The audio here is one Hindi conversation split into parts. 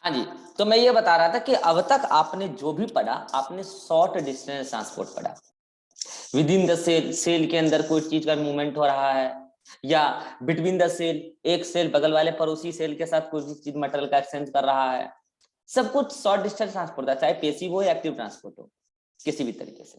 हाँ जी, तो मैं ये बता रहा था कि अब तक आपने जो भी पढ़ा, आपने शॉर्ट डिस्टेंस ट्रांसपोर्ट पढ़ा। Within the cell, cell के अंदर कोई चीज का मूवमेंट हो रहा है, या बिटवीन द सेल, एक सेल बगल वाले पड़ोसी सेल के साथ कोई भी चीज मटेरियल का एक्सचेंज कर रहा है, सब कुछ शॉर्ट डिस्टेंस ट्रांसपोर्ट था, चाहे पेसिव हो या एक्टिव ट्रांसपोर्ट हो, किसी भी तरीके से।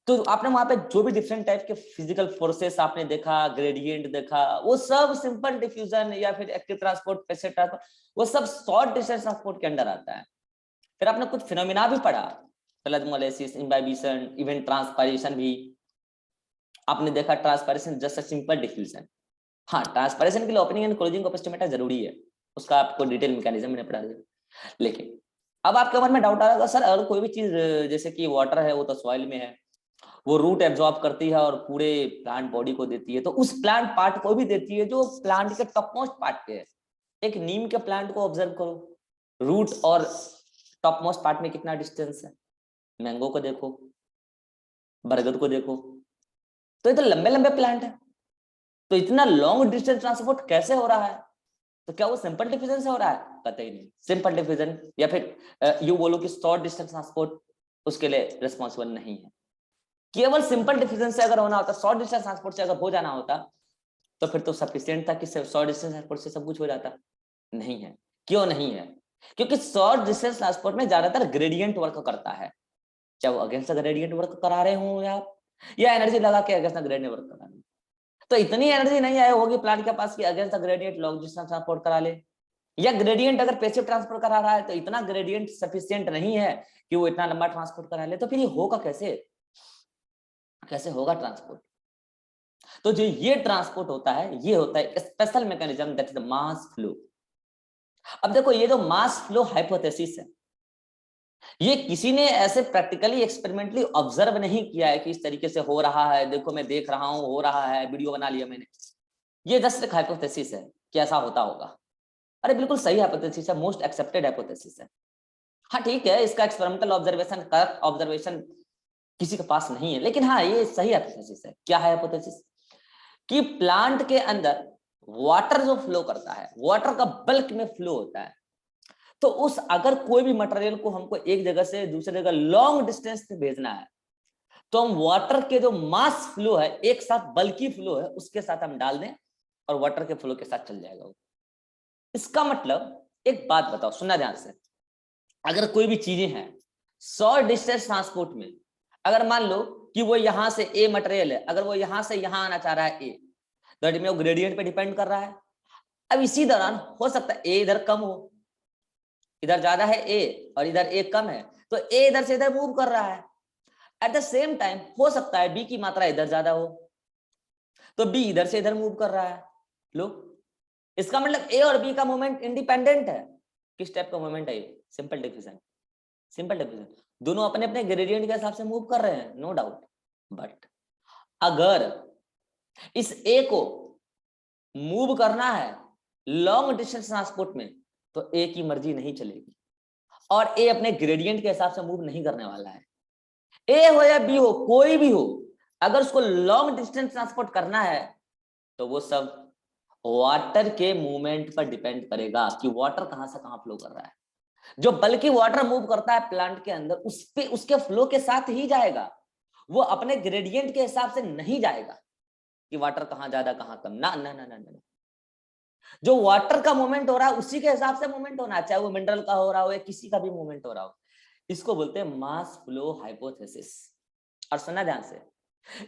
तो आपने वहां पे जो भी डिफरेंट टाइप के फिजिकल फोर्सेस आपने देखा, ग्रेडियंट देखा, वो सब सिंपल डिफ्यूजन या फिर एक्टिव ट्रांसपोर्ट, पैसिव ट्रांसपोर्ट, वो सब शॉर्ट डिस्टेंस ट्रांसपोर्ट के अंडर आता है। फिर आपने कुछ फिनोमिना भी पढ़ा, प्लाज्मोलाइसिस, इम्बाइबिशन, इवन ट्रांसपायरेशन भी आपने देखा। Transpiration just a simple diffusion. हाँ, ट्रांसपायरेशन के लिए opening and closing of stomata जरूरी है, उसका आपको डिटेल मैकेनिज्म मैंने पढ़ा दिया। लेकिन अब आपके मन में डाउट आ रहा है, सर अगर कोई भी चीज जैसे कि वाटर है, वो तो सॉइल में है, वो रूट एब्जॉर्ब करती है और पूरे प्लांट बॉडी को देती है, तो उस प्लांट पार्ट को भी देती है जो प्लांट के टॉप मोस्ट पार्ट पे है। एक नीम के प्लांट को ऑब्जर्व करो, रूट और टॉप मोस्ट पार्ट में कितना डिस्टेंस है। मैंगो को देखो, बरगद को देखो, तो ये तो लंबे लंबे प्लांट है, तो इतना लॉन्ग डिस्टेंस ट्रांसपोर्ट कैसे हो रहा है? तो क्या वो सिंपल डिफ्यूजन से हो रहा है? कतई नहीं। सिंपल डिफ्यूजन या फिर यू बोलो कि शॉर्ट डिस्टेंस ट्रांसपोर्ट उसके लिए रिस्पॉन्सिबल नहीं है। केवल सिंपल डिफ्यूजन से अगर होना होता, शॉर्ट डिस्टेंस ट्रांसपोर्ट से अगर हो जाना होता, तो फिर तो सफिशिएंट था कि शॉर्ट डिस्टेंस ट्रांसपोर्ट से सब कुछ हो जाता। नहीं है। क्यों नहीं है? क्योंकि शॉर्ट डिस्टेंस ट्रांसपोर्ट में ज्यादातर ग्रेडियंट वर्क करता है, चाहे वो अगेंस्ट ग्रेडियंट वर्क करा रहे हो या एनर्जी लगा के अगेंस्ट ग्रेडियंट वर्क करा रहे हो। तो इतनी एनर्जी नहीं आई होगी प्लांट के पास कि against gradient long distance transport करा ले, या ग्रेडियंट अगर पैसिव ट्रांसपोर्ट करा रहा है तो इतना ग्रेडियंट सफिशिएंट नहीं है कि वो इतना लंबा ट्रांसपोर्ट करा ले, तो फिर ये होगा कैसे? कैसे होगा ट्रांसपोर्ट? तो जो ये ट्रांसपोर्ट होता है, ये होता है special mechanism, that is the mass flow. अब देखो, ये जो मास फ्लो हाइपोथेसिस है, ये किसी ने ऐसे प्रैक्टिकली एक्सपेरिमेंटली ऑब्जर्व नहीं किया है कि इस तरीके से हो रहा है, देखो मैं देख रहा हूं हो रहा है, वीडियो बना लिया मैंने। ये जस्ट एक हाइपोथेसिस है कि ऐसा होता होगा। अरे बिल्कुल सही हाइपोथेसिस है, मोस्ट एक्सेप्टेड हाइपोथेसिस है। हाँ ठीक है, इसका एक्सपेरिमेंटल ऑब्जर्वेशन, करेक्ट ऑब्जर्वेशन किसी के पास नहीं है, लेकिन हाँ ये सही हाइपोथेसिस है। क्या है हाइपोथेसिस? कि प्लांट के अंदर वाटर जो फ्लो करता है, वाटर का बल्क में फ्लो होता है, तो उस अगर कोई भी मटेरियल को हमको एक जगह से दूसरी जगह लॉन्ग डिस्टेंस पे भेजना है, तो हम वाटर के जो मास फ्लो है, एक साथ बल्कि फ्लो है, उसके साथ हम डाल दें और वाटर के फ्लो के साथ चल जाएगा वो। इसका मतलब एक बात बताओ, सुनना ध्यान से, अगर कोई भी चीजें हैं शॉर्ट डिस्टेंस ट्रांसपोर्ट में, अगर मान लो कि वो यहां से ए मटेरियल है, अगर वो यहां से यहां आना चाह रहा है ए, तो वो ग्रेडियंट पे डिपेंड कर रहा है। अब इसी दौरान हो सकता है ए इधर कम हो, इधर ज्यादा है ए और इधर ए कम है, तो ए इधर से इधर मूव कर रहा है। एट द सेम टाइम हो सकता है बी की मात्रा इधर ज्यादा हो, तो बी इधर से इधर मूव कर रहा है। लो, इसका मतलब ए और बी का मूवमेंट इंडिपेंडेंट है। किस टाइप का मूवमेंट है ये? Simple diffusion. सिंपल डिफिजन, दोनों अपने अपने ग्रेडियंट के हिसाब से मूव कर रहे हैं, नो डाउट। बट अगर इस ए को मूव करना है लॉन्ग डिस्टेंस ट्रांसपोर्ट में, तो ए की मर्जी नहीं चलेगी, और ए अपने ग्रेडियंट के हिसाब से मूव नहीं करने वाला है। ए हो या बी हो, कोई भी हो, अगर उसको लॉन्ग डिस्टेंस ट्रांसपोर्ट करना है, तो वो सब वाटर के मूवमेंट पर डिपेंड करेगा कि वाटर कहां से कहां फ्लो कर रहा है। जो बल्कि वाटर मूव करता है प्लांट के अंदर, उस पे उसके फ्लो के साथ ही जाएगा, वो अपने ग्रेडियंट के हिसाब से नहीं जाएगा कि वाटर कहां ज्यादा कहां कम। ना ना ना ना ना, जो वाटर का मूवमेंट हो रहा है उसी के हिसाब से मूवमेंट होना है, चाहे वो मिनरल का हो रहा हो या किसी का भी मूवमेंट हो रहा हो। इसको बोलते हैं मास फ्लो हाइपोथेसिस। और सुनना ध्यान से,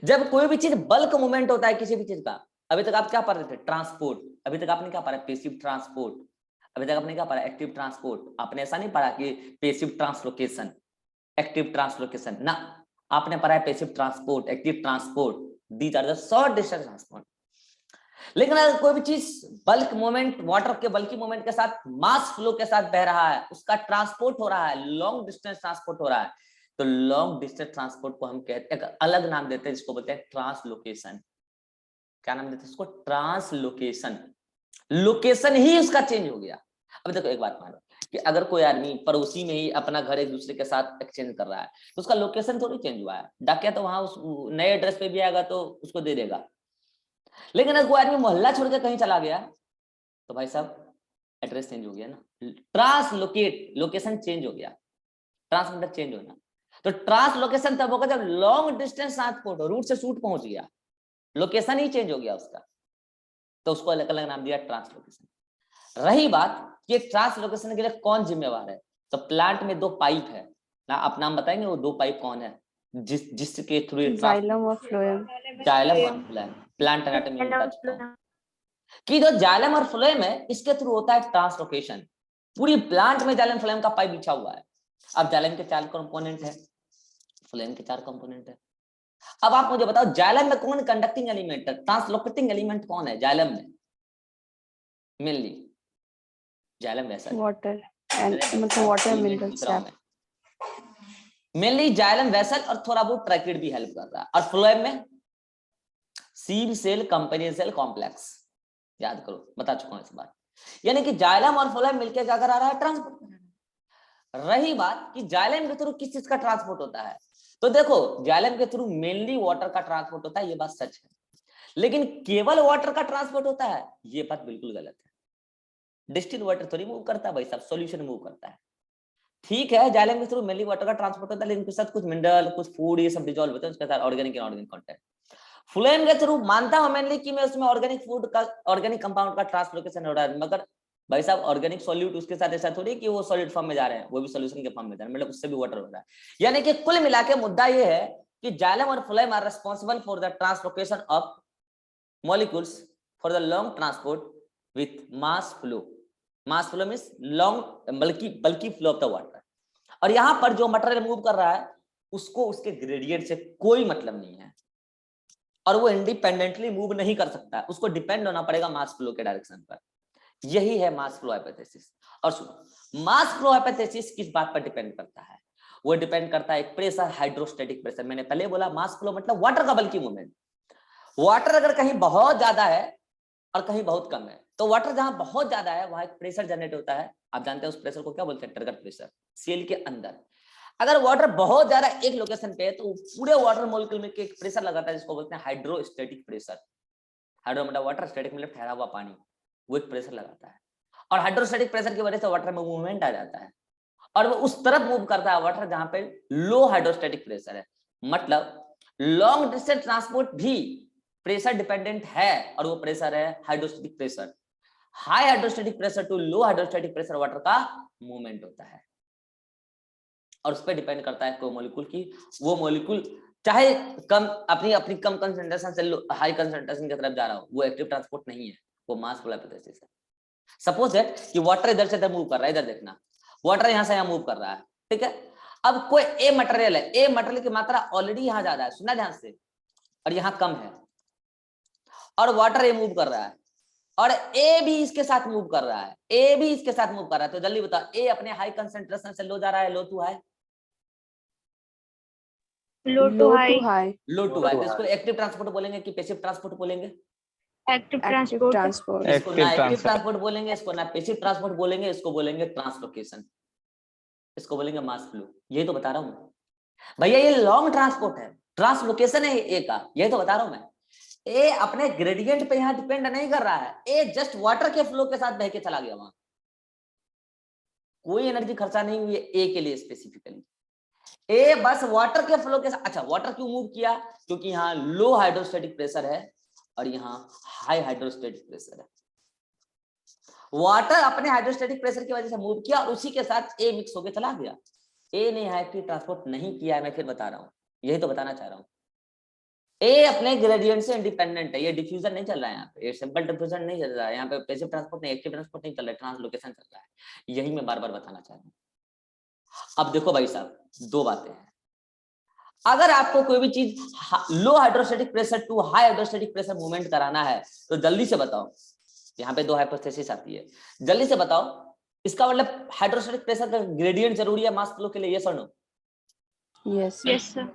जब कोई भी चीज बल्क मूवमेंट होता है किसी भी चीज का, अभी तक आप क्या पढ़ रहे थे? ट्रांसपोर्ट। अभी तक आपने क्या पढ़ा? Passive transport. अभी तक आपने क्या पढ़ा? Active transport. आपने ऐसा नहीं पढ़ा कि पेसिव ट्रांसलोकेशन, एक्टिव ट्रांसलोकेशन ना, आपने पढ़ा है passive transport, active transport, these are the short distance transport. लेकिन अगर कोई भी चीज बल्क मोमेंट, वाटर के बल्कि मोमेंट के साथ मास फ्लो के साथ बह रहा है, उसका ट्रांसपोर्ट हो रहा है, लॉन्ग डिस्टेंस ट्रांसपोर्ट हो रहा है, तो लॉन्ग डिस्टेंस ट्रांसपोर्ट को हम कहते हैं, एक अलग नाम देते हैं जिसको बोलते हैं ट्रांसलोकेशन। क्या नाम देते हैं इसको? ट्रांसलोकेशन। लोकेशन ही उसका चेंज हो गया। अब देखो एक बात मानो कि अगर कोई आदमी पड़ोसी में ही अपना घर एक दूसरे के साथ एक्सचेंज कर रहा है, तो उसका लोकेशन थोड़ी चेंज हुआ है। डाकिया तो वहां उस नए एड्रेस पे भी आएगा तो उसको दे देगा। लेकिन अगर कोई आदमी मोहल्ला छोड़ के कहीं चला गया, तो भाई साहब एड्रेस चेंज हो गया ना, ट्रांसलोकेट लोकेशन चेंज हो गया, ट्रांस मतलब चेंज होना। तो ट्रांसलोकेशन तब होगा जब लॉन्ग डिस्टेंस ट्रांसपोर्ट हो, रूट से शूट पहुंच गया, लोकेशन ही चेंज हो गया उसका, तो उसको अलग अलग नाम दिया ट्रांसलोकेशन। रही बात कि ट्रांसलोकेशन के लिए कौन जिम्मेवार है, तो प्लांट में 2 पाइप है ना, आप नाम बताएंगे वो 2 पाइप कौन है जिसके थ्रू जाइलम और फ्लोएम। जाइलम और फ्लोएम। प्लांट एनाटॉमी में बता चुका हूं कि जो जाइलम और फ्लोएम है इसके थ्रू होता है ट्रांसलोकेशन। पूरी प्लांट में जाइलम फ्लोएम का पाइप बिछा हुआ है। अब जाइलम के 4 कंपोनेंट है, फ्लोएम के 4 कंपोनेंट है। अब आप मुझे बताओ जाइलम में कौन कंडक्टिंग एलिमेंट है, ट्रांसलोकेटिंग एलिमेंट कौन है जाइलम में? Mainly xylem vessel, water and मतलब वाटर मिनरल्स है। मेनली जाइलम वेसल और थोड़ा बहुत ट्रैकिड भी हेल्प कर रहा है। और फ्लोएम में sieve cell companion cell complex, याद करो बता चुका हूं इस बार। यानी कि जाइलम और फ्लोएम मिलकर क्या करा रहा है, ट्रांसपोर्ट कर रहा है। रही बात कि जाइलम के थ्रू किस चीज का ट्रांसपोर्ट होता है, तो देखो जाइलम के थ्रू मेनली वाटर का ट्रांसपोर्ट होता है, ये बात सच है। लेकिन केवल वाटर का ट्रांसपोर्ट होता है, ये बात बिल्कुल गलत है। डिस्टिल वाटर थोड़ी मूव करता है भाई साहब, सॉल्यूशन मूव करता है। ठीक है जाइलम के थ्रू मेनली वाटर का ट्रांसपोर्ट होता है, लेकिन उसके साथ कुछ मिनरल कुछ फूड ये सब डिजॉल्व होते हैं, उसके साथ ऑर्गेनिक इनऑर्गेनिक कंटेंट। फ्लोएम के थ्रू मानता हूं मेनली कि मैं उसमें ऑर्गेनिक फूड का ऑर्गेनिक कंपाउंड का ट्रांसलोकेशन हो रहा है, मगर भाई साहब ऑर्गेनिक सॉल्यूट उसके साथ ऐसा थोड़ी कि वो सॉलिड फॉर्म में जा रहे हैं, वो भी सॉल्यूशन के फॉर्म में जा रहे हैं, मतलब उससे भी वाटर हो रहा है। यानी कि कुल मिला के मुद्दा ये है कि जाइलम और phloem are responsible for the translocation of molecules for the long transport with mass flow. Mass flow means long bulk flow of the water. और यहां पर जो मटेरियल मूव कर रहा है उसको उसके ग्रेडियंट से कोई मतलब नहीं है, और वो इंडिपेंडेंटली मूव नहीं कर सकता, उसको डिपेंड होना पड़ेगा मास फ्लो के डायरेक्शन पर। यही है मास फ्लो हाइपोथेसिस। और सुनो मास फ्लो हाइपोथेसिस किस बात पर डिपेंड करता है, वो डिपेंड करता है एक प्रेशर, हाइड्रोस्टैटिक प्रेशर। मैंने पहले बोला मास फ्लो मतलब वाटर का बल्कि मूवमेंट। वाटर अगर कहीं बहुत ज्यादा है और कहीं बहुत कम है, तो वाटर जहां बहुत ज्यादा है वहां एक प्रेशर जनरेट होता है, आप जानते हैं उस प्रेशर को क्या बोलते हैं, टर्गर प्रेशर। सेल के अंदर अगर वाटर बहुत ज्यादा एक लोकेशन पे है तो पूरे वाटर मॉलिक्यूल में एक प्रेशर लगाता है जिसको बोलते हैं हाइड्रोस्टैटिक प्रेशर। हाइड्रो मतलब वाटर, स्टैटिक मतलब ठहरा हुआ पानी, वो एक प्रेशर लगाता है। और हाइड्रोस्टैटिक प्रेशर की वजह से वाटर में मूवमेंट आ जाता है, और वो उस तरफ मूव करता है वाटर जहां पे लो हाइड्रोस्टैटिक प्रेशर है। मतलब लॉन्ग डिस्टेंस ट्रांसपोर्ट भी प्रेशर डिपेंडेंट है, और वो प्रेशर है hydrostatic pressure. High hydrostatic pressure to low hydrostatic pressure water का मूवमेंट होता है, और उस पर डिपेंड करता है कोई मॉलिक्यूल की, वो मॉलिक्यूल चाहे कम अपनी अपनी कम कंसंट्रेशन से हाई कंसंट्रेशन की तरफ जा रहा हो, वो एक्टिव ट्रांसपोर्ट नहीं है, वो मास फ्लो हाइपोथेसिस है। सपोज दैट कि वाटर इधर से इधर मूव कर रहा है, इधर देखना वाटर यहां से यहां मूव कर रहा है, ठीक है। अब कोई ए मटेरियल है, ए मटेरियल की मात्रा ऑलरेडी यहां ज्यादा है, सुनना ध्यान से, और यहां कम है, और वाटर ए मूव कर रहा है, और ए भी इसके साथ मूव कर रहा है, ए भी इसके साथ मूव कर रहा है। तो जल्दी बताओ ए अपने हाई कंसंट्रेशन से लो जा रहा है, low to high? Low to high. Low to high. तो इसको एक्टिव ट्रांसपोर्ट बोलेंगे कि पैसिव ट्रांसपोर्ट बोलेंगे? Active transport. इसको ना एक्टिव ट्रांसपोर्ट बोलेंगे, इसको ना पैसिव ट्रांसपोर्ट बोलेंगे, इसको बोलेंगे ट्रांसलोकेशन, इसको बोलेंगे मास फ्लो। यही तो बता रहा हूं भैया, ये लॉन्ग ट्रांसपोर्ट है, ट्रांसलोकेशन है ए का, यही तो बता रहा हूं मैं। ए अपने ग्रेडियंट पे यहां डिपेंड नहीं कर रहा है, ए जस्ट वाटर के फ्लो के साथ बह के चला गया वहां, कोई एनर्जी खर्चा नहीं हुई है ए के लिए स्पेसिफिकली। ए बस वाटर के फ्लो के साथ, अच्छा वाटर क्यों मूव किया, क्योंकि यहाँ लो हाइड्रोस्टैटिक प्रेशर है और यहाँ हाई हाइड्रोस्टैटिक प्रेशर है। वाटर अपने हाइड्रोस्टैटिक प्रेशर की वजह से मूव किया और उसी के साथ ए मिक्स होकर चला गया। ए ने एक्टिव ट्रांसपोर्ट नहीं किया है, मैं फिर बता रहा हूं, यही तो बताना चाह रहा हूं। ए अपने ग्रेडियंट से इंडिपेंडेंट है, ये डिफ्यूजन नहीं चल रहा है यहाँ पे, ये सिंपल डिफ्यूजन नहीं चल रहा है यहाँ पे, पैसिव ट्रांसपोर्ट नहीं, एक्टिव ट्रांसपोर्ट नहीं चल रहा है, ट्रांसलोकेशन चल रहा है। यही मैं बार बार बताना चाह रहा हूँ। अब देखो भाई साहब, 2 बातें हैं। अगर आपको कोई भी चीज low hydrostatic pressure to high hydrostatic pressure movement कराना है, तो जल्दी से बताओ, यहाँ पे 2 हाइपोथेसिस आती है, जल्दी से बताओ इसका मतलब हाइड्रोस्टैटिक प्रेशर का ग्रेडियंट जरूरी है मास फ्लो के लिए, यस और नो? Yes sir.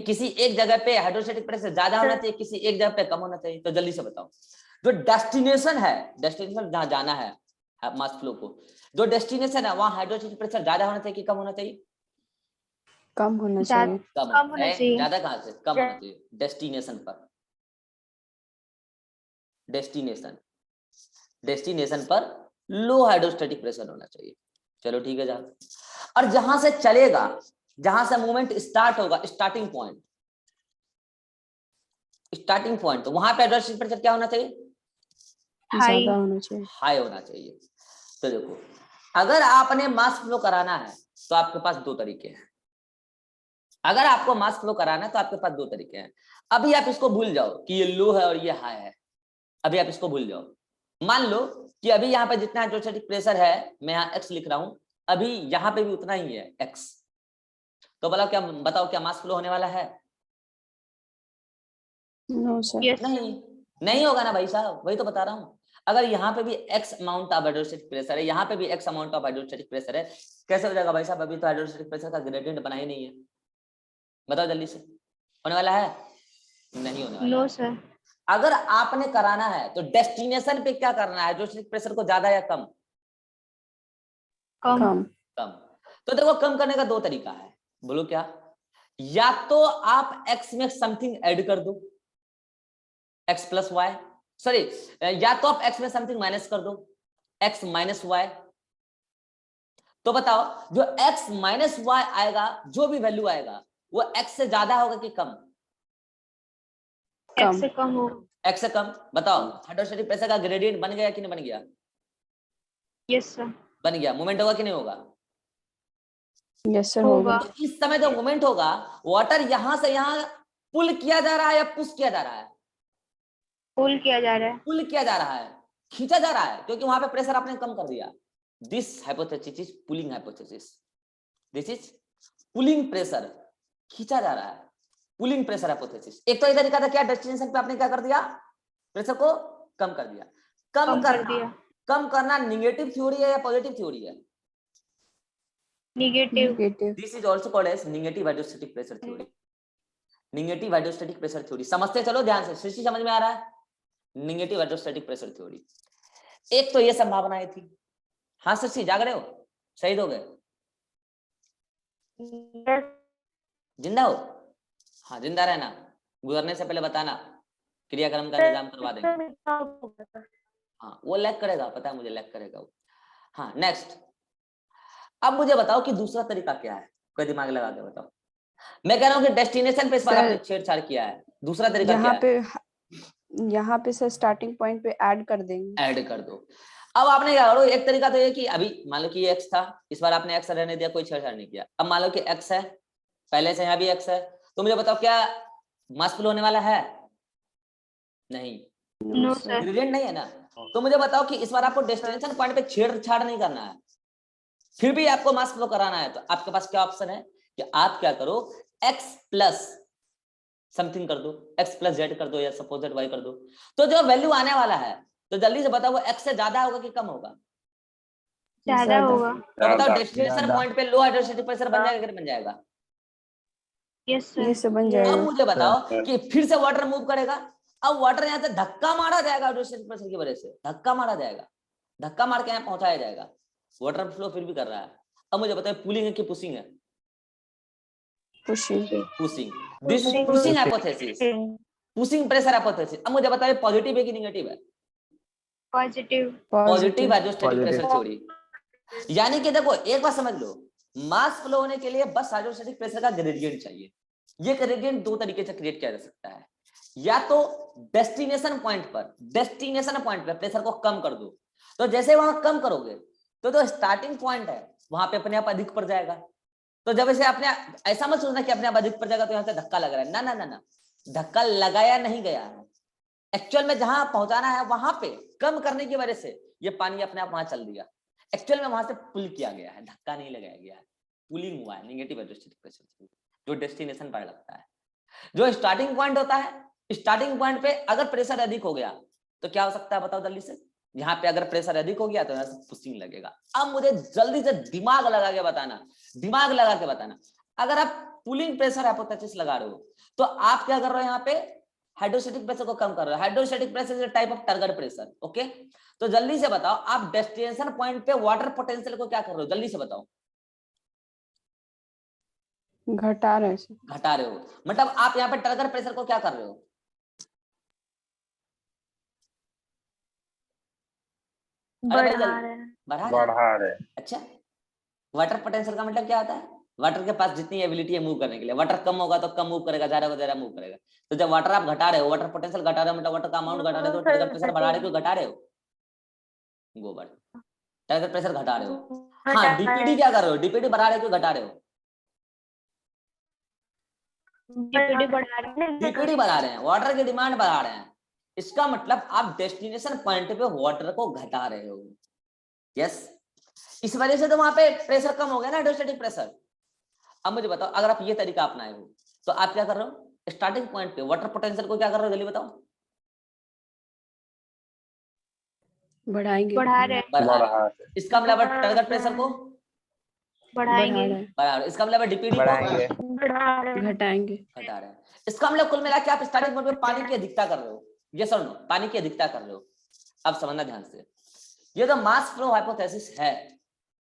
किसी एक जगह पे हाइड्रोस्टैटिक प्रेशर ज्यादा होना चाहिए, किसी एक जगह पे कम होना चाहिए, तो जल्दी से बताओ। जो डेस्टिनेशन है, डेस्टिनेशन जहां जाना है मास फ्लो को, जो डेस्टिनेशन है वहां हाइड्रोस्टैटिक प्रेशर ज्यादा होना चाहिए कि कम होना चाहिए? कम होना चाहिए। कम होना चाहिए। ज्यादा कहां से? कम होना चाहिए। डेस्टिनेशन पर, डेस्टिनेशन पर लो हाइड्रोस्टेटिक प्रेशर होना चाहिए। चलो ठीक है, जहां और जहां से चलेगा, जहां से मूवमेंट स्टार्ट होगा, स्टार्टिंग पॉइंट तो वहां पे हाइड्रोस्टेटिक प्रेशर क्या होना चाहिए? ज्यादा होना चाहिए, हाई होना चाहिए। तो देखो, अगर आपने मास फ्लो कराना है तो आपके पास दो तरीके हैं। अगर आपको मास फ्लो कराना है तो आपके पास दो तरीके हैं। अभी आप इसको भूल जाओ कि ये लो है और ये हाई है, अभी आप इसको भूल जाओ। मान लो कि अभी यहाँ पे जितना हाइड्रोस्टेटिक प्रेशर है, मैं यहाँ x लिख रहा हूं, अभी यहाँ पे भी उतना ही है x। तो बताओ क्या मास फ्लो होने वाला है? No sir. Yes, नहीं होगा ना भाई साहब, वही तो बता रहा हूँ। अगर यहाँ पे भी x amount of hydrostatic pressure है, यहाँ पे भी x amount of hydrostatic pressure है, कैसे हो जाएगा भाई साहब? अभी तो हाइड्रोस्टेटिक प्रेशर का ग्रेडियंट बना ही नहीं है। बताओ जल्दी से, होने वाला है? नहीं होने वाला no है। sir, अगर आपने कराना है तो डेस्टिनेशन पे क्या करना है? हाइड्रोस्टेटिक प्रेशर को ज्यादा या कम? कम। तो देखो, कम करने का दो तरीका है, बोलो क्या? या तो आप x में समथिंग ऐड कर दो, x प्लस वाई, सॉरी, या तो आप x में समथिंग माइनस कर दो, x माइनस वाई। तो बताओ, जो x माइनस वाई आएगा, जो भी वैल्यू आएगा, वो x से ज्यादा होगा कि कम? x से कम होगा। x से कम। बताओ, हाइड्रोस्टेटिक प्रेशर का ग्रेडियंट बन गया कि नहीं बन गया? Yes sir, बन गया। मूवमेंट होगा कि नहीं होगा? यस सर, होगा। होगा। तो इस समय जो मूवमेंट होगा, वाटर यहां से यहां पुल किया जा रहा है या पुश किया जा रहा है? पुल किया जा रहा है। पुल किया जा रहा है, खींचा जा रहा है, क्योंकि वहां पे प्रेशर आपने कम कर दिया। This hypothesis is pulling hypothesis. This is pulling pressure, खींचा जा रहा है, पुलिंग प्रेशर हाइपोथेसिस। एक तो ये तरीका था, क्या डेस्टिनेशन पे आपने क्या कर दिया? प्रेशर को कम कर दिया। कम करना निगेटिव थ्योरी है या पॉजिटिव थ्योरी है? Negative. This is also called as negative hydrostatic pressure theory. Negative hydrostatic pressure theory समझते चलो ध्यान से, सृष्टि समझ में आ रहा है? नेगेटिव हाइड्रोस्टेटिक प्रेशर थ्योरी, एक तो ये संभावनाएं थी। हाँ सृष्टि, जाग रहे हो? शहीद हो गए? जिंदा हो? हाँ, जिंदा रहना, गुजरने से पहले बताना, क्रियाक्रम का निजाम करवा देंगे। हाँ, वो लैग करेगा, पता है मुझे, लैग करेगा वो। हाँ, नेक्स्ट। अब मुझे बताओ कि दूसरा तरीका क्या है, कोई दिमाग लगा के बताओ। मैं कह रहा हूँ कि डेस्टिनेशन पे इस बार आपने छेड़छाड़ किया है, दूसरा तरीका क्या है? यहाँ पे सर स्टार्टिंग पॉइंट पे ऐड कर देंगे। ऐड कर दो। अब आपने क्या करो, एक तरीका तो ये कि अभी मान लो कि ये x था, इस बार आपने x रहने दिया, कोई छेड़छाड़ नहीं किया। अब मान लो कि x है, पहले से यहाँ भी x है, तो मुझे बताओ क्या मास फ्लो होने वाला है? नहीं, नो सर, ग्रेडियंट नहीं है ना। तो मुझे बताओ कि इस बार आपको डेस्टिनेशन पॉइंट पे छेड़छाड़ नहीं करना है, फिर भी आपको मास फ्लो कराना है, तो आपके पास क्या ऑप्शन है कि आप क्या करो, x प्लस समथिंग कर दो, x प्लस जेड कर दो या सपोज y कर दो। तो जो वैल्यू आने वाला है, तो जल्दी से बताओ, वो x से ज्यादा होगा कि कम होगा? ज्यादा होगा। तो बताओ, डेस्टिनेशन पॉइंट पे लो हाइड्रोस्टेटिक प्रेशर बन जाएगा कि नहीं बन जाएगा? यस सर, ये सब बन जाएगा। अब मुझे बताओ कि फिर से वाटर मूव करेगा, अब वाटर यहाँ से धक्का मारा जाएगा, हाइड्रोस्टेटिक प्रेशर की वजह से धक्का मारा जाएगा, धक्का मार के यहाँ पहुंचाया जाएगा, वाटर फ्लो फिर भी कर रहा है। अब मुझे बताओ, पुलिंग है कि पुशिंग है? Pushing. This is pushing hypothesis, pushing pressure hypothesis. अब मुझे बताओ, पॉजिटिव है कि नेगेटिव है? Positive hydrostatic pressure theory. यानी कि देखो, एक बात समझ लो, मास फ्लो होने के लिए बस हाइड्रोस्टेटिक प्रेशर का ग्रेडियंट चाहिए। ये ग्रेडियंट दो तरीके से क्रिएट किया जा सकता है, या तो डेस्टिनेशन पॉइंट पर प्रेशर को कम कर दो, तो जैसे वहां कम करोगे तो जो स्टार्टिंग पॉइंट है वहां पे अपने आप अधिक पड़ जाएगा। तो जब ऐसे अपने, ऐसा मत सोचना कि अपने आप अधिक पड़ जाएगा तो यहाँ से धक्का लग रहा है, ना ना ना ना, धक्का लगाया नहीं गया है, एक्चुअल में जहां पहुंचाना है वहां पे कम करने की वजह से ये पानी अपने आप वहां चल दिया। एक्चुअल में वहां से पुल किया गया है, धक्का नहीं लगाया गया है, पुलिंग हुआ है, नेगेटिव हाइड्रोस्टेटिक प्रेशर जो डेस्टिनेशन पर लगता है। जो स्टार्टिंग पॉइंट होता है, स्टार्टिंग पॉइंट पे अगर प्रेशर अधिक हो गया तो क्या हो सकता है, बताओ जल्दी से। यहाँ पे अगर प्रेशर अधिक हो गया तो यहाँ से पुशिंग लगेगा। अब मुझे जल्दी से दिमाग लगा के बताना, अगर आप पुलिंग प्रेशर हाइपोथेसिस लगा रहे हो तो आप क्या कर रहे हो, यहाँ पे हाइड्रोस्टेटिक प्रेशर को कम कर रहे हो। Hydrostatic pressure is a type of turgor pressure, okay. तो जल्दी से बताओ, आप डेस्टिनेशन पॉइंट पे वाटर पोटेंशियल को क्या कर रहे हो, जल्दी से बताओ। घटा रहे हो, मतलब आप यहाँ पे टर्गर प्रेशर को क्या कर रहे हो, बढ़ा रहे हैं। बढ़ा रहे हैं। बढ़ा रहे। अच्छा, वाटर पोटेंशियल का मतलब क्या होता है? वाटर के पास जितनी एबिलिटी है मूव करने के लिए, वाटर कम होगा तो कम मूव करेगा, ज्यादा होगा ज्यादा मूव करेगा। तो जब वाटर आप घटा रहे हो, वाटर पोटेंशियल घटा रहे हो मतलब वाटर का अमाउंट घटा रहे हो, तो टर्गर प्रेशर बढ़ा रहे हो, घटा रहे हो? गोबर, टर्गर प्रेशर घटा रहे हो। हाँ, डीपीडी क्या कर रहे हो? डीपीडी बढ़ा रहे हो कि घटा रहे हो? डीपीडी बढ़ा रहे हैं। डीपीडी बढ़ा रहे हैं, वाटर की डिमांड बढ़ा रहे हैं। इसका मतलब आप डेस्टिनेशन पॉइंट पे वाटर को घटा रहे हो। यस, इस वजह से तो वहां पे प्रेशर कम हो गया ना, हाइड्रोस्टैटिक प्रेशर। अब मुझे बताओ, अगर आप ये तरीका अपनाए हो तो आप क्या कर रहे हो? स्टार्टिंग पॉइंट पे वाटर पोटेंशियल को क्या कर रहे हो, जल्दी बताओ? बढ़ाएंगे। बढ़ा रहे हैं। बढ़ा रहे बढ़ा हो। रहे। इसका मतलब टारगेट प्रेशर को बढ़ाएंगे। बढ़ा रहे बढ़ा रहे हो। इसका मतलब डीपीडी को बढ़ाएंगे। बढ़ा रहे हैं। घटाएंगे। घटा रहे हैं। इसका मतलब कुल मिला के आप स्टार्टिंग पॉइंट पे पानी की अधिकता कर रहे हो। यस और नो? पानी की अधिकता कर रहे हो। अब समझना ध्यान से, ये जो मास फ्लो हाइपोथेसिस है,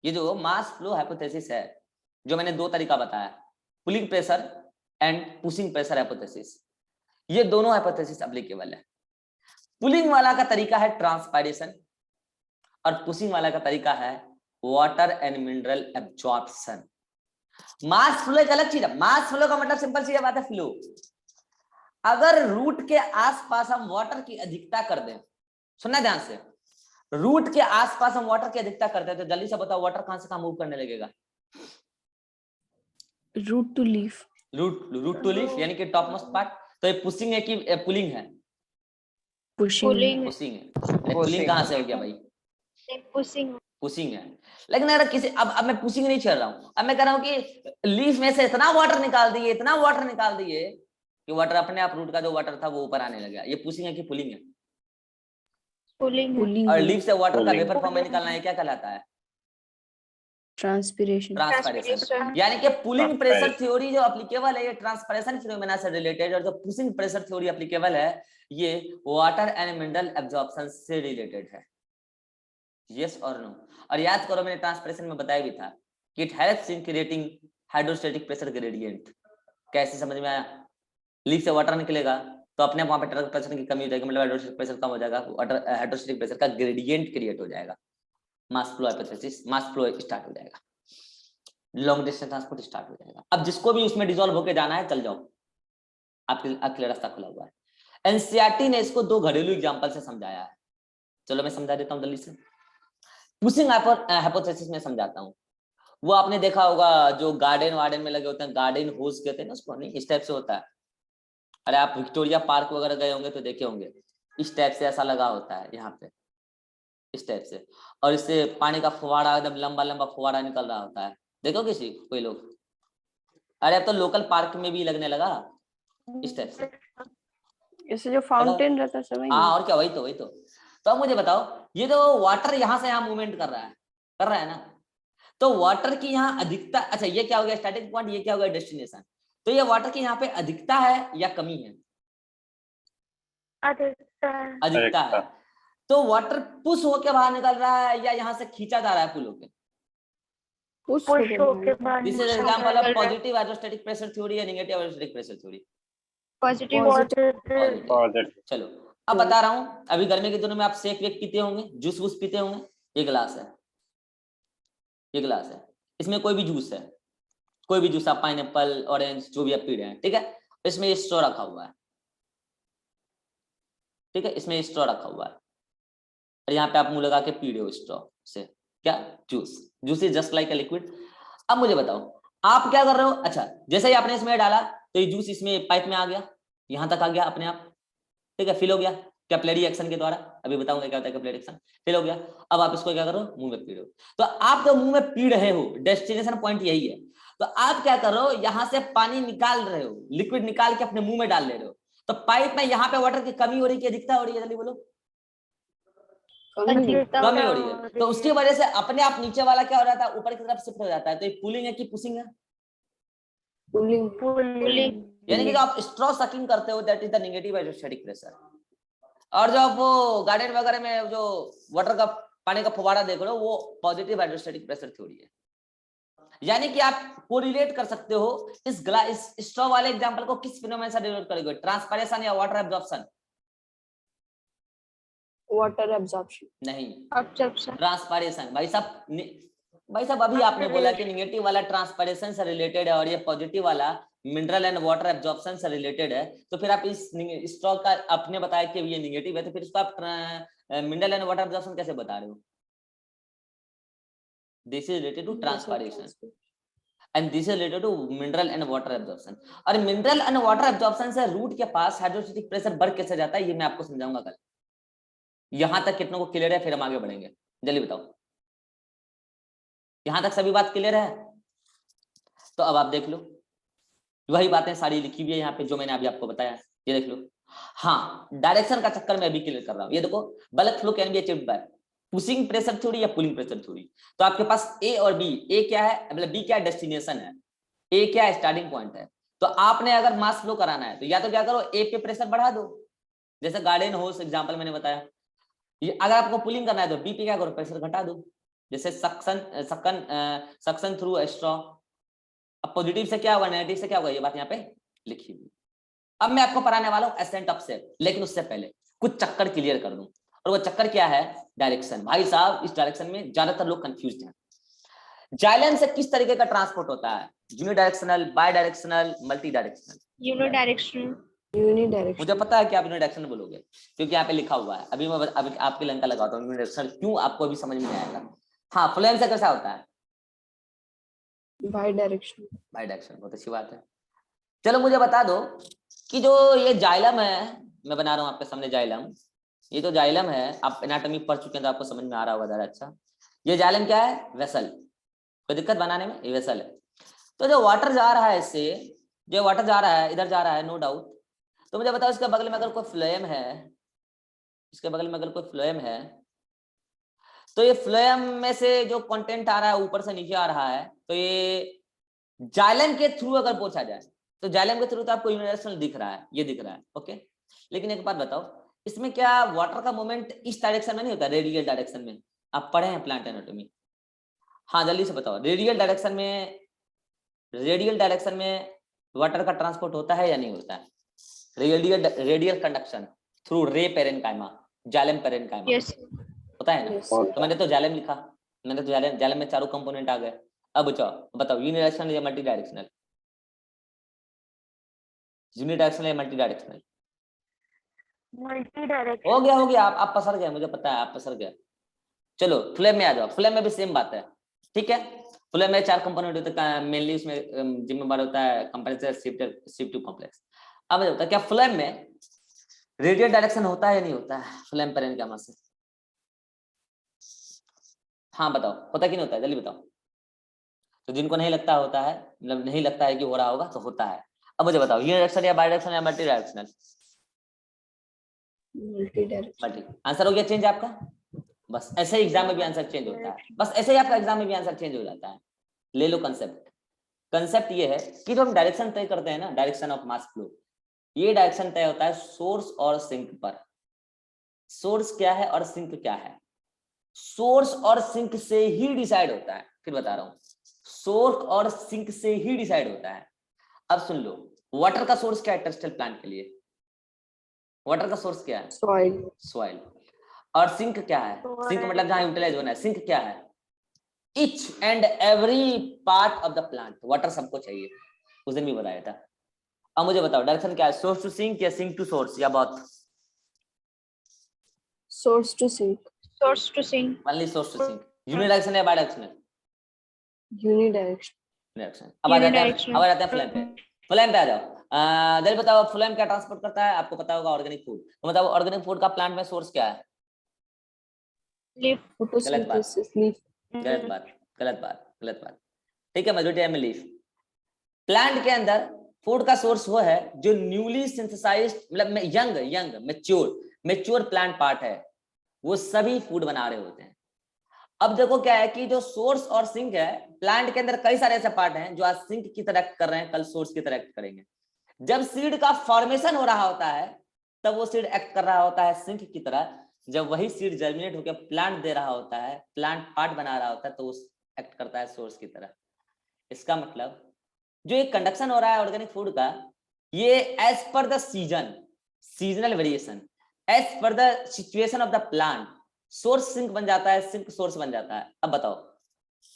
ये जो मास फ्लो हाइपोथेसिस है, जो मैंने दो तरीका बताया, pulling pressure and pushing pressure hypothesis, ये दोनों हाइपोथेसिस एप्लीकेबल है। पुलिंग वाला का तरीका है ट्रांसपायरेशन और पुशिंग वाला का तरीका है water and mineral absorption. Mass flow एक अलग चीज है। मास फ्लो का मतलब सिंपल सी बात है, फ्लो। अगर रूट के आसपास हम वाटर की अधिकता कर दें, सुनना ध्यान से, रूट के आसपास हम वाटर की अधिकता करते हैं तो जल्दी से बताओ वाटर कहां से कहां मूव करने लगेगा? Root to leaf. Root to leaf, यानी कि टॉप मोस्ट पार्ट। तो ये पुशिंग है कि पुलिंग है? पुशिंग। पुलिंग पुशिंग है। पुलिंग कहां से हो गया भाई? पुशिंग पुशिंग है। लेकिन अगर किसी अब मैं पुशिंग नहीं छेड़ रहा हूं, अब मैं कह रहा हूं कि लीफ में से इतना वाटर निकाल दिए, इतना वाटर निकाल दिए कि वाटर अपने आप, रूट का जो वाटर था वो ऊपर आने लगा। ये पुशिंग है कि पुलिंग है? पुलिंग है। पुलिंग। और लीफ से वाटर का Pulling. वेपर फॉर्म में निकालना है, क्या कहलाता है? ट्रांसपिरेशन। ट्रांसपायरेशन। यानी कि पुलिंग प्रेशर Transpiration. थ्योरी जो एप्लीकेबल है ये ट्रांसपायरेशन फिनोमेना से रिलेटेड, और जो पुशिंग प्रेशर थ्योरी एप्लीकेबल है ये वाटर एंड मिनरल एब्जॉर्प्शन से रिलेटेड है। यस और नो? और याद करो, मैंने ट्रांसपायरेशन में बताया भी था कि it helps in creating hydrostatic pressure gradient. कैसे, समझ में आया? लीफ से वाटर निकलेगा तो अपने आप वहां पे टर्गर प्रेशर की कमी हो जाएगी, मतलब हाइड्रोस्टैटिक प्रेशर कम हो जाएगा, वाटर हाइड्रोस्टैटिक प्रेशर का ग्रेडियंट क्रिएट हो जाएगा, mass flow hypothesis, mass flow start हो जाएगा, लॉन्ग डिस्टेंस ट्रांसपोर्ट स्टार्ट हो जाएगा। अब जिसको भी उसमें डिसॉल्व होके जाना है चल जाओ, आपके लिए रास्ता खुला हुआ है। एनसीईआरटी ने इसको दो घरेलू एग्जांपल से समझाया है। चलो मैं समझा देता हूँ जल्दी से। पुशिंग हाइपोथेसिस में समझाता हूँ। वो आपने देखा होगा जो गार्डन वार्डन में लगे होते हैं, गार्डन होज कहते हैं ना उसको, नहीं? इस टाइप से होता है। अरे आप विक्टोरिया पार्क वगैरह गए होंगे तो देखे होंगे, इस टाइप से ऐसा लगा होता है यहाँ पे, इस टाइप से, और इससे पानी का फुवारा, एकदम लंबा लंबा फुवारा निकल रहा होता है। देखो किसी कोई लोग? अरे अब तो लोकल पार्क में भी लगने लगा इस टाइप से। इससे जो फाउंटेन रहता है सब। हाँ, और क्या, वही तो अब मुझे बताओ, ये जो वाटर यहाँ से यहाँ मूवमेंट कर रहा है ना, तो वाटर की यहाँ अधिकता, अच्छा ये क्या हो गया स्टार्टिंग पॉइंट, ये क्या हो गया डेस्टिनेशन। तो ये वाटर की यहाँ पे अधिकता है या कमी है? अधिकता है। तो वाटर पुश होके बाहर निकल रहा है या यहाँ से खींचा जा रहा है पुल होके? पुश होके बाहर। This is example of positive hydrostatic pressure theory या negative hydrostatic pressure theory. Positive. Positive. चलो अब बता रहा हूँ, अभी गर्मी के दिनों में आप शेक वेक पीते होंगे, जूस वूस पीते होंगे। ये गिलास है, ये गिलास है, इसमें कोई भी जूस है, कोई भी जूस, आप पाइनएप्पल, ऑरेंज, जो भी आप पी रहे हैं, ठीक है? इसमें ये स्ट्रॉ रखा हुआ है, ठीक है? इसमें स्ट्रॉ रखा हुआ है और यहाँ पे आप मुंह लगा के पी रहे हो स्ट्रॉ से, क्या? Juice is just like a liquid. अब मुझे बताओ आप क्या कर रहे हो? अच्छा, जैसे ही आपने इसमें डाला तो ये जूस इसमें पाइप में आ गया, यहाँ तक आ गया अपने आप, ठीक है? फिल हो गया कैपिलरी एक्शन के द्वारा, अभी बताऊंगा क्या होता है कैपिलरी एक्शन। फिल हो गया। अब आप इसको क्या करो? मुंह में पी रहे हो। तो आप जो मुंह में पी रहे हो, डेस्टिनेशन पॉइंट यही है। तो आप क्या कर रहे हो? यहाँ से पानी निकाल रहे हो, लिक्विड निकाल के अपने मुंह में डाल ले रहे हो। तो पाइप में यहाँ पे वाटर की कमी हो रही है कि अधिकता हो रही है? जल्दी बोलो। कमी हो रही है। तो उसकी वजह से अपने आप नीचे वाला क्या हो जाता है? ऊपर की तरफ शिफ्ट हो जाता है। तो ये पुलिंग है कि पुशिंग है? पुलिंग। यानी कि जो आप स्ट्रॉ सकिंग करते हो that is the negative hydrostatic pressure. और जो आप वो गार्डन वगैरह में जो वाटर का पानी का फुवारा देख रहे हो वो पॉजिटिव हाइड्रोस्टैटिक प्रेशर थ्योरी है। यानी कि आप कोरिलेट कर सकते हो इस स्ट्रॉ वाले एग्जांपल को किस फिनोमेना से रिलेट करोगे? ट्रांसपायरेशन या वाटर एब्जॉर्प्शन? Water absorption. नहीं, Absorption. ट्रांसपायरेशन। भाई साहब अभी आपने बोला कि निगेटिव वाला ट्रांसपायरेशन से रिलेटेड है और ये पॉजिटिव वाला मिनरल एंड वाटर एब्जॉर्प्शन से रिलेटेड है, तो फिर आप इस स्ट्रोक का आपने बताया कि ये निगेटिव है, तो फिर इसको आप मिनरल एंड वाटर एब्जॉर्प्शन कैसे बता रहे हो? This is related to transpiration and this is related to mineral and water absorption. और मिनरल एंड वाटर एब्जॉर्प्शन से रूट के पास हाइड्रोस्टैटिक प्रेशर बढ़ कैसे जाता है, ये मैं आपको समझाऊंगा कल। यहां तक कितनों को क्लियर है? फिर हम आगे बढ़ेंगे, जल्दी बताओ। यहां तक सभी बात क्लियर है? तो अब आप देख लो, वही बातें सारी लिखी हुई है यहाँ पे जो मैंने अभी आपको बताया, ये देख लो। हाँ, डायरेक्शन का चक्कर में अभी क्लियर कर रहा हूँ। ये देखो, bulk flow can be achieved by pushing pressure theory या पुलिंग प्रेशर थ्योरी। तो आपके पास ए और बी, ए क्या है मतलब बी क्या डेस्टिनेशन है, ए क्या स्टार्टिंग पॉइंट है। तो आपने अगर मास फ्लो कराना है तो या तो क्या करो, ए पे प्रेशर बढ़ा दो, जैसे गार्डन होस एग्जांपल मैंने बताया। ये अगर आपको पुलिंग करना है तो बी पे क्या करो, प्रेशर घटा दो, जैसे सक्शन थ्रू स्ट्रॉ। अब पॉजिटिव से क्या होगा, नेगेटिव से क्या होगा, ये बात यहाँ पे लिखी हुई। अब मैं आपको पढ़ाने वाला हूँ एसेंट ऑफ सेल, लेकिन उससे पहले कुछ चक्कर क्लियर कर दूं। और वो चक्कर क्या है? डायरेक्शन। भाई साहब इस डायरेक्शन में ज्यादातर लोग कंफ्यूज हैं। जाइलम से किस तरीके का ट्रांसपोर्ट होता है? Unidirectional, bidirectional, multidirectional? Unidirectional. Unidirection. मुझे पता है कि आप यूनिडायरेक्शनल बोलोगे क्योंकि यहाँ पे लिखा हुआ है। अभी मैं अभी आपके लंका लगाता हूँ यूनिडायरेक्शनल, क्यों आपको अभी समझ में नहीं आएगा। हाँ, फ्लोएम से कैसा होता है? By direction. बाय डायरेक्शन, बहुत अच्छी बात है। चलो मुझे बता दो कि जो ये जाइलम है, मैं बना रहा हूँ आपके सामने जाइलम, ये जो जाइलम है आप एनाटॉमी पढ़ चुके हैं तो आपको समझ में आ रहा होगा ज़रा। अच्छा, ये जाइलम क्या है? वेसल। कोई दिक्कत बनाने में? ये वेसल है। तो जो वाटर जा रहा है इससे, जो वाटर जा रहा है इधर जा रहा है, नो डाउट। तो मुझे बताओ इसके बगल में अगर कोई फ्लोएम है, इसके बगल में अगर कोई फ्लोएम है, तो ये फ्लोएम में से जो कंटेंट आ रहा है ऊपर से नीचे आ रहा है, तो ये जाइलम के थ्रू अगर पहुंचा जाए तो जाइलम के थ्रू तो आपको यूनिडायरेक्शनल दिख रहा है, ये दिख रहा है, ओके। लेकिन एक बात बताओ, इसमें क्या वाटर का मूवमेंट इस डायरेक्शन में नहीं होता, रेडियल डायरेक्शन में? आप पढ़े हैं प्लांट एनाटॉमी? हाँ जल्दी से बताओ, रेडियल डायरेक्शन में वाटर का ट्रांसपोर्ट होता है या नहीं होता है? रेडियल कंडक्शन थ्रू रे पेरेन्काइमा, जाइलम पेरेन्काइमा, Yes. होता है ना? Yes. तो मैंने तो जाइलम लिखा, मैंने तो जाइलम में चारों कंपोनेंट आ गए। अब बताओ यूनिडायरेक्शनल या मल्टी डायरेक्शनल? यूनिडायरेक्शनल या मल्टी डायरेक्शनल? Multi-directional. हो गया आप पसर गए, मुझे पता है आप पसर गए। चलो फ्लेम में आ जाओ। फ्लेम में भी सेम बात है, ठीक है। फ्लेम में 4 कंपोनेंट होते हैं, मेनली उसमें जिम्मेदार होता है कंप्रेसर, शिफ्टिव कॉम्प्लेक्स। अब होता है क्या फ्लेम में रेडियल डायरेक्शन होता है या नहीं होता है फ्लेम पेरेन्काइमा से? हाँ बताओ, होता है कि नहीं होता है, जल्दी बताओ। तो जिनको नहीं लगता होता है, मतलब नहीं लगता है कि हो रहा होगा, तो होता है। अब मुझे बताओ यूनिडायरेक्शनल या बायडायरेक्शनल या multi directional? Multi direction. Multi. Answer हो गया चेंज आपका? बस ऐसे ही एग्जाम में भी आंसर चेंज होता है, बस ऐसे ही आपका एग्जाम में भी आंसर चेंज हो जाता है। ले लो कंसेप्ट। कंसेप्ट ये है कि जो हम डायरेक्शन तय करते हैं ना, डायरेक्शन ऑफ मास फ्लो, ये डायरेक्शन तय होता है सोर्स और सिंक पर। सोर्स क्या है और सिंक क्या है? सोर्स और सिंक से ही डिसाइड होता है। फिर बता रहा हूं, सोर्स और सिंक से ही डिसाइड होता है। अब सुन लो, वाटर का सोर्स क्या है टेरेस्ट्रियल प्लांट के लिए? वाटर का सोर्स क्या है? सॉइल। सॉइल। और सिंक क्या है? सिंक मतलब जहां यूटिलाइज होना है। सिंक क्या है? Each and every part of the plant. Water सबको चाहिए, उस दिन भी बताया था। अब मुझे बताओ डायरेक्शन क्या है, सोर्स टू सिंक या सिंक टू सोर्स या both? Source to sink. Source to sink. Only source to sink. Unidirectional या बायडायरेक्शनल? यूनिडायरेक्शन। डायरेक्शन। अब आ जाते हैं फ्लेम पे। फ्लेम पे आ जाओ। जल्दी बताओ फ्लेम क्या ट्रांसपोर्ट करता है? आपको पता होगा ऑर्गेनिक फूड। तो बताओ ऑर्गेनिक फूड का प्लांट में सोर्स क्या है? Leaf. फोटोसिंथेसिस। लीफ। गलत बात। ठीक है, मेजॉरिटी में लीफ। प्लांट के अंदर फूड का सोर्स वो है जो न्यूली सिंथेसाइज्ड, मतलब यंग मेच्योर प्लांट पार्ट है, वो सभी फूड बना रहे होते हैं। अब देखो क्या है कि जो सोर्स और सिंक है, प्लांट के अंदर कई सारे ऐसे पार्ट हैं जो आज सिंक की तरह एक्ट कर रहे हैं, कल सोर्स की तरह एक्ट करेंगे। जब सीड का फॉर्मेशन हो रहा होता है तब वो सीड एक्ट कर रहा होता है सिंक की तरह। जब वही सीड जर्मिनेट होकर प्लांट दे रहा होता है, प्लांट पार्ट बना रहा होता है, तो वो एक्ट करता है सोर्स की तरह। इसका मतलब जो एक कंडक्शन हो रहा है ऑर्गेनिक फूड का, ये as per the seasonal variation, as per the situation of the plant source sink बन जाता है, सिंक सोर्स बन जाता है। अब बताओ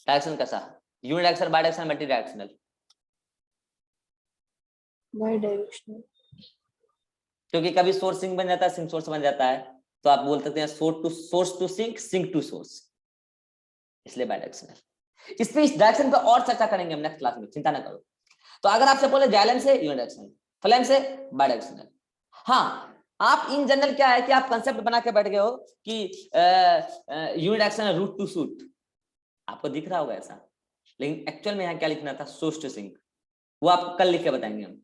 डायरेक्शन कैसा, unidirectional, bidirectional, multi directional? Bidirectional. क्योंकि कभी सोर्स सिंक बन जाता है, सिंक सोर्स बन जाता है, तो आप बोल सकते हैं source to sink, sink to source, इसलिए बायडायरेक्शनल। इस पे, इस डायरेक्शन पे और चर्चा करेंगे हम नेक्स्ट क्लास में, चिंता ना करो। तो अगर आपसे बोले जाइलम से यूनिडायरेक्शनल, फ्लेम से बायडायरेक्शनल, हाँ आप इन जनरल क्या है कि आप कंसेप्ट बना के बैठ गए हो कि यूनिडायरेक्शनल रूट टू शूट, आपको दिख रहा होगा ऐसा, लेकिन एक्चुअल में यहाँ क्या लिखना था, सोर्स टू सिंक, वो आपको कल लिख के बताएंगे हम।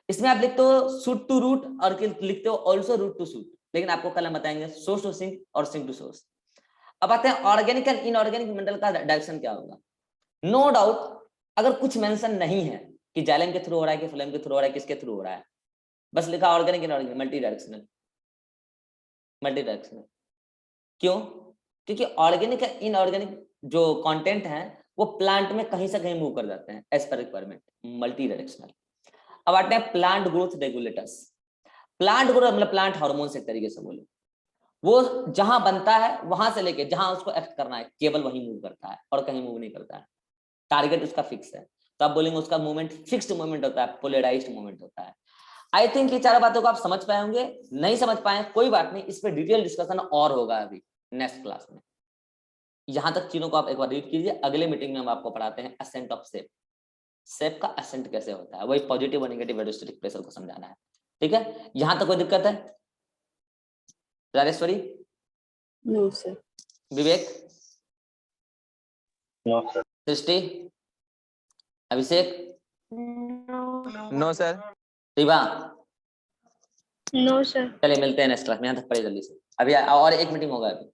इसमें आप लिखते हो शूट टू रूट और लिखते हो ऑल्सो रूट टू शूट, लेकिन आपको कल हम बताएंगे सोर्स टू सिंक और सिंक टू सोर्स। अब आते हैं ऑर्गेनिक एंड इनऑर्गेनिक मेटल का डायरेक्शन क्या होगा। नो डाउट अगर कुछ मेंशन नहीं है कि जाइलम के थ्रू हो रहा है कि फ्लेम के थ्रू हो रहा है, किसके थ्रू हो रहा है, बस लिखा organic inorganic, multi directional, multi directional. क्यों? क्योंकि ऑर्गेनिक एंड इनऑर्गेनिक जो कंटेंट है वो प्लांट में कहीं से कहीं मूव कर जाते हैं as per requirement, multi directional. अब आते हैं plant growth regulators. Plant growth मतलब प्लांट हार्मोन एक तरीके से बोलो, वो जहां बनता है वहां से लेके जहां उसको एक्ट करना है केवल वहीं मूव करता है और कहीं मूव नहीं करता है, टारगेट उसका फिक्स है। तो आप बोलेंगे उसका मूवमेंट फिक्स्ड मूवमेंट होता है, पोलराइज्ड मूवमेंट होता है। आई थिंक ये चार बातों को आप समझ पाए होंगे, नहीं समझ पाए कोई बात नहीं, इस पर डिटेल डिस्कशन और होगा अभी नेक्स्ट क्लास में। यहां तक चीजों को आप एक बार रीड कीजिए, अगले मीटिंग में हम आपको पढ़ाते हैं असेंट ऑफ शेप, शेप का असेंट कैसे होता है, वही पॉजिटिव और नेगेटिव एरोस्टैटिक प्रेशर को समझाना है। ठीक है, यहां तक कोई दिक्कत है? Rajeshwari, No, sir. Vivek, No, sir. Srishti, Abhishek, no sir. Shiva, No, sir. चलिए मिलते हैं नेक्स्ट क्लास में, यहाँ तक पढ़िए जल्दी से, अभी और एक मीटिंग होगा अभी।